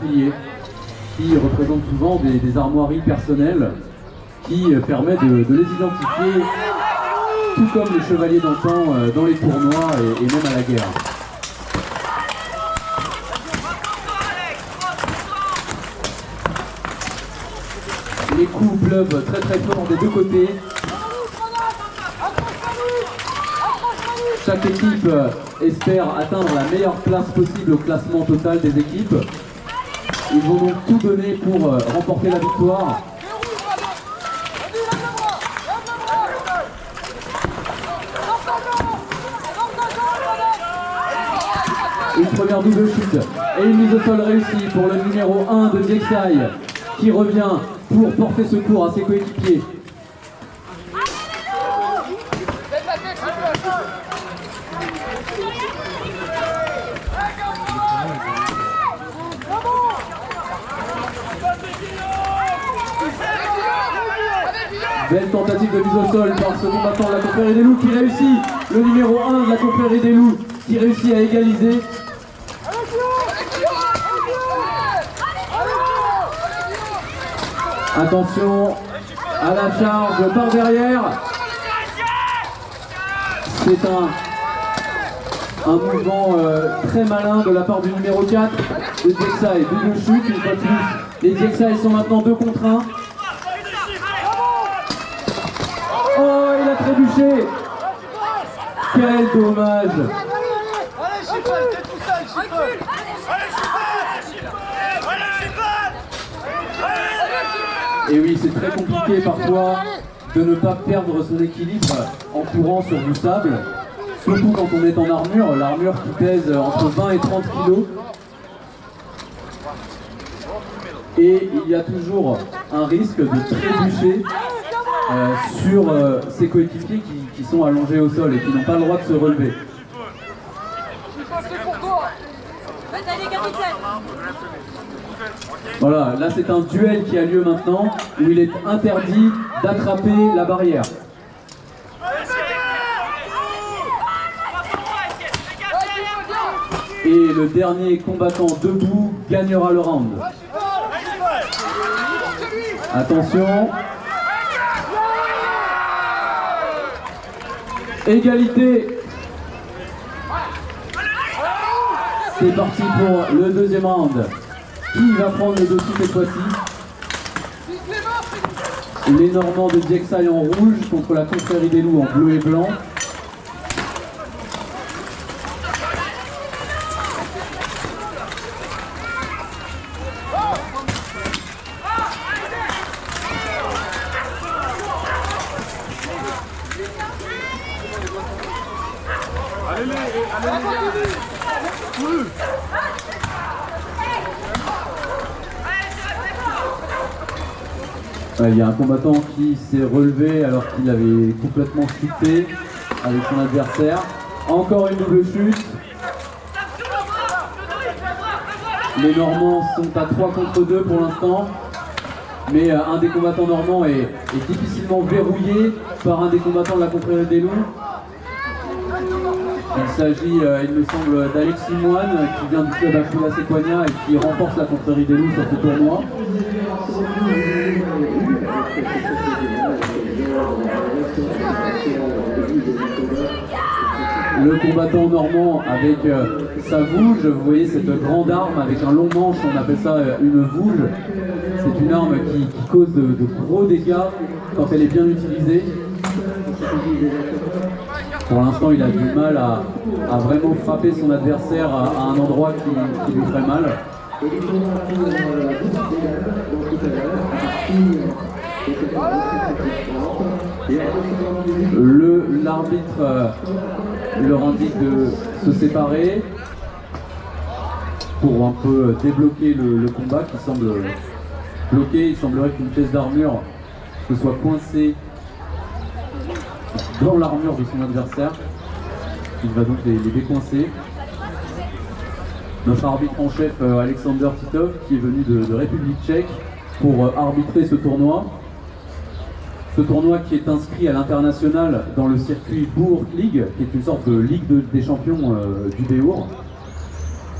Templiers, qui représentent souvent des armoiries personnelles qui permettent de les identifier, tout comme les chevaliers d'antan dans les tournois et même à la guerre. Les coups pleuvent très très fort des deux côtés. Chaque équipe espère atteindre la meilleure place possible au classement total des équipes. Ils vont donc tout donner pour remporter la victoire. Une première double chute et une mise au sol réussie pour le numéro 1 de Diexai, qui revient pour porter secours à ses coéquipiers. Belle tentative de mise au sol par ce combattant de la confrérie des loups qui réussit. Le numéro 1 de la confrérie des loups qui réussit à égaliser. Attention à la charge par derrière. C'est un mouvement très malin de la part du numéro 4 de Diexai. Double chute une fois de plus. Les Diexai sont maintenant 2 contre 1. Oh, il a trébuché. Quel dommage. Et oui, c'est très compliqué parfois de ne pas perdre son équilibre en courant sur du sable, surtout quand on est en armure, l'armure qui pèse entre 20 et 30 kg. Et il y a toujours un risque de trébucher sur ses coéquipiers qui sont allongés au sol et qui n'ont pas le droit de se relever. Voilà, là c'est un duel qui a lieu maintenant, où il est interdit d'attraper la barrière. Et le dernier combattant debout gagnera le round. Attention. Égalité. C'est parti pour le deuxième round. Qui va prendre le dessus cette fois-ci? Les Normands de Diexai en rouge contre la confrérie des loups en bleu et blanc. Il y a un combattant qui s'est relevé alors qu'il avait complètement chuté avec son adversaire. Encore une double chute. Les Normands sont à 3 contre 2 pour l'instant. Mais un des combattants normands est difficilement verrouillé par un des combattants de la confrérie des loups. Il s'agit, il me semble, d'Alexis Moine qui vient du club Aquila Sequania et qui remporte la confrérie des loups sur ce tournoi. Le combattant normand avec sa vouge, vous voyez cette grande arme avec un long manche, on appelle ça une vouge. C'est une arme qui cause de gros dégâts quand elle est bien utilisée. Pour l'instant, il a du mal à vraiment frapper son adversaire à un endroit qui lui ferait mal. L'arbitre leur indique de se séparer pour un peu débloquer le combat qui semble bloqué. Il semblerait qu'une pièce d'armure se soit coincée dans l'armure de son adversaire. Il va donc les décoincer. Notre arbitre en chef, Alexander Titov, qui est venu de République tchèque pour arbitrer ce tournoi. Ce tournoi qui est inscrit à l'international dans le circuit Bourg League, qui est une sorte de ligue des champions du Béour.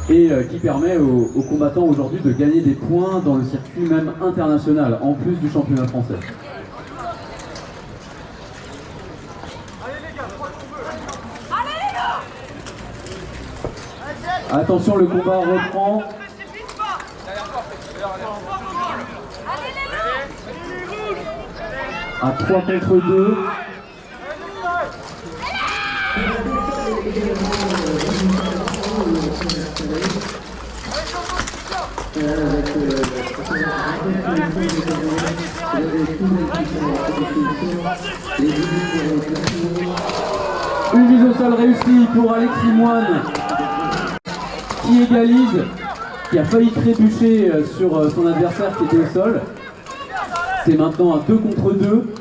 et qui permet aux combattants aujourd'hui de gagner des points dans le circuit même international, en plus du championnat français. Attention, le combat reprend. À 3 contre 2. Une mise au sol réussie pour Alexis Moine, qui égalise, qui a failli trébucher sur son adversaire qui était au sol. C'est maintenant un 2 contre 2.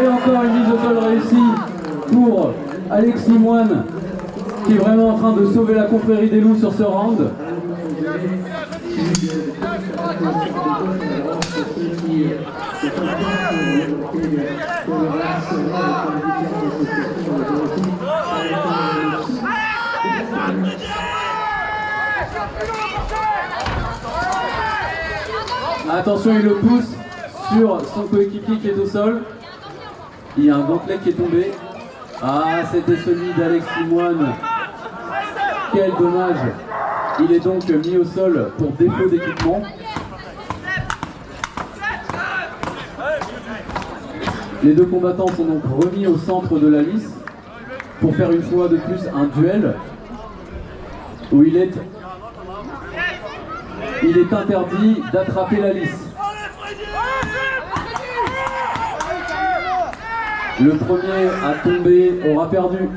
Et encore une mise au sol réussie pour Alexis Moine, qui est vraiment en train de sauver la confrérie des loups sur ce round. Attention, il le pousse sur son coéquipier qui est au sol. Il y a un gantelet qui est tombé. Ah, c'était celui d'Alexis Moine. Quel dommage. Il est donc mis au sol pour défaut d'équipement. Les deux combattants sont donc remis au centre de la lice pour faire une fois de plus un duel où il est interdit d'attraper la lice. Le premier à tomber aura perdu.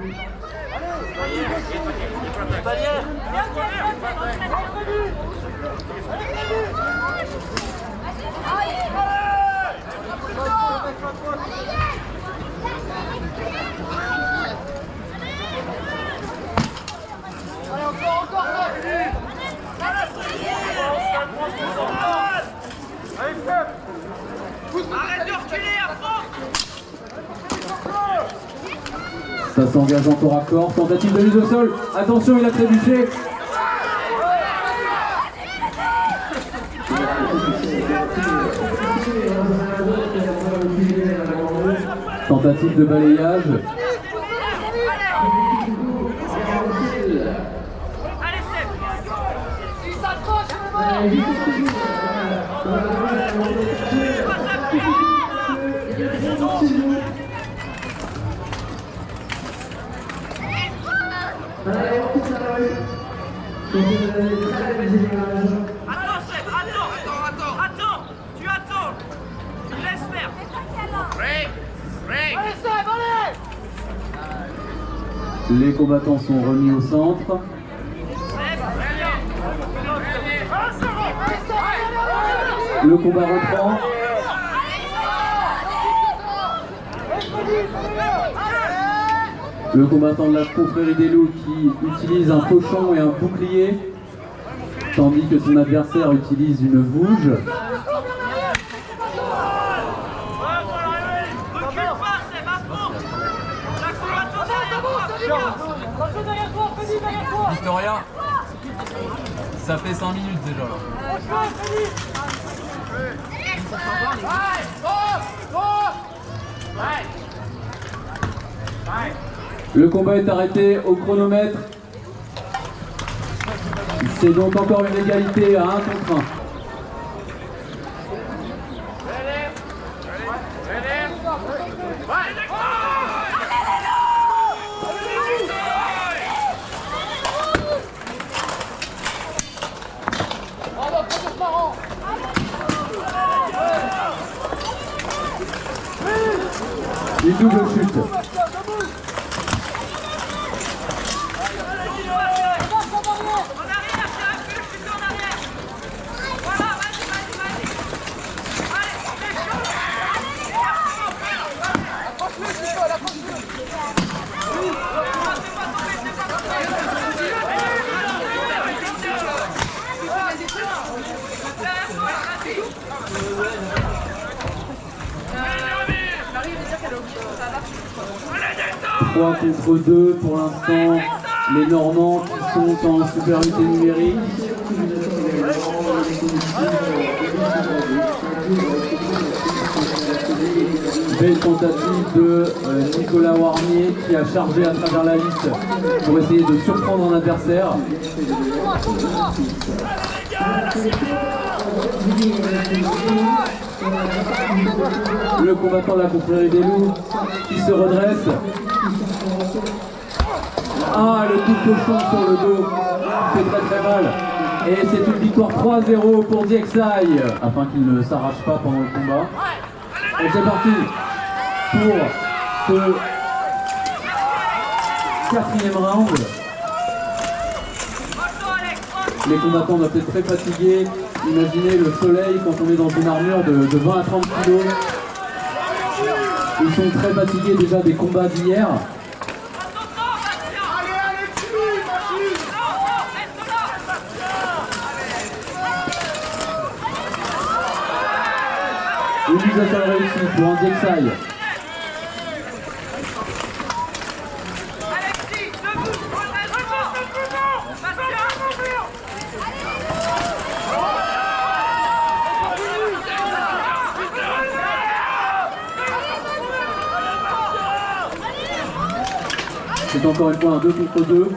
Arrête de reculer à fond. Ça s'engage encore à corps. Tentative de mise au sol. Attention, il a trébuché. Tentative de balayage. Allez, c'est. Il s'accroche. Attends, tu attends. Tu laisses faire. Allez, Seb, allez. Les combattants sont remis au centre. Le combat reprend. Le combattant de la confrérie des loups qui utilise un fauchon et un bouclier, tandis que son adversaire utilise une vouge. Victoria, ça fait 5 minutes déjà là. Le combat est arrêté au chronomètre. C'est donc encore une égalité à 1 contre 1. Une double chute. Trois contre 2 pour l'instant. Les Normands qui sont en supériorité numérique. Belle tentative de Nicolas Warnier qui a chargé à travers la liste pour essayer de surprendre un adversaire. Le combattant de la confrérie des loups qui se redresse. Ah, le coup de cochon sur le dos fait très très mal. Et c'est une victoire 3-0 pour DXI afin qu'il ne s'arrache pas pendant le combat. Et c'est parti pour ce quatrième round. Les combattants doivent être très fatigués. Imaginez le soleil quand on est dans une armure de 20 à 30 kg. Ils sont très fatigués déjà des combats d'hier. Une mise à sol réussie pour un DXI. Alexis, debout, c'est encore une fois un 2 contre 2.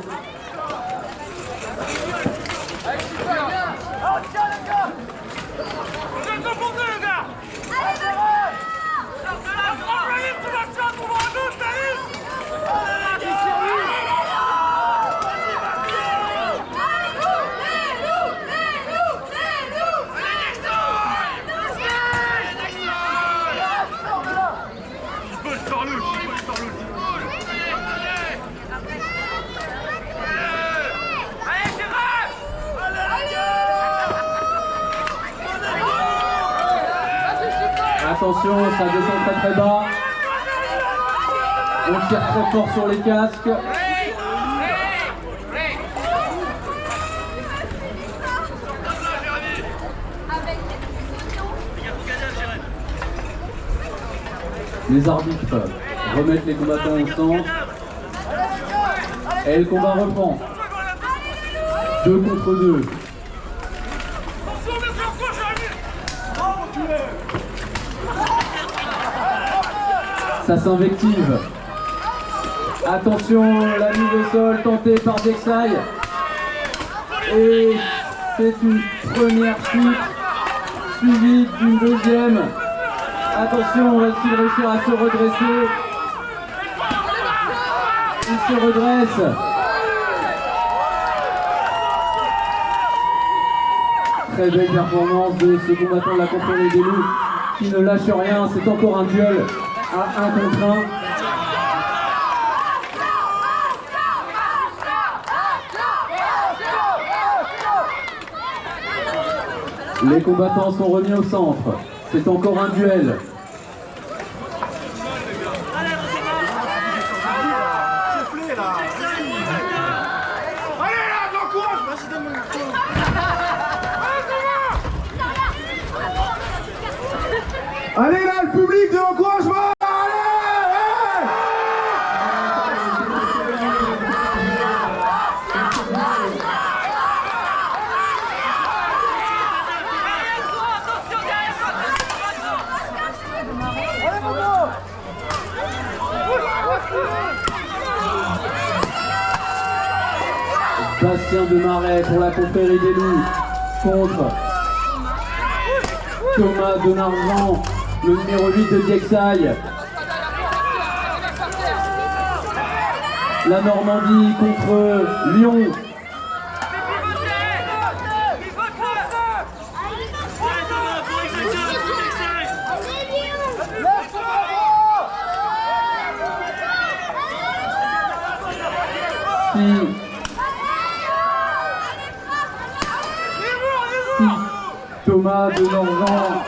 Attention, ça descend très très bas. On tire très fort sur les casques. Les arbitres remettent les combattants au centre. Et le combat reprend. 2 contre 2. Ça s'invective. Attention, la mise au sol tentée par DXI. Et c'est une première chute suivie d'une deuxième. Attention, va-t-il réussir à se redresser? Il se redresse. Très belle performance de ce combattant de la confrérie des loups qui ne lâche rien. C'est encore un duel à 1 contre 1. Les combattants sont remis au centre. C'est encore un duel. Allez là, le public de l'encouragement! Bastien Demaret pour la confrérie des loups contre Thomas Donargent, le numéro 8 de DXI. La Normandie contre Lyon. Si Thomas Donargent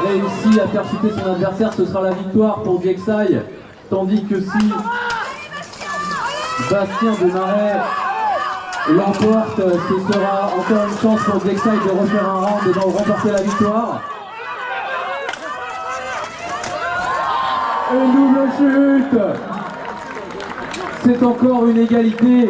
réussit à faire chuter son adversaire, ce sera la victoire pour DXI. Tandis que si Bastien Demaret l'emporte, ce sera encore une chance pour DXI de refaire un round et d'en remporter la victoire. Une double chute. C'est encore une égalité.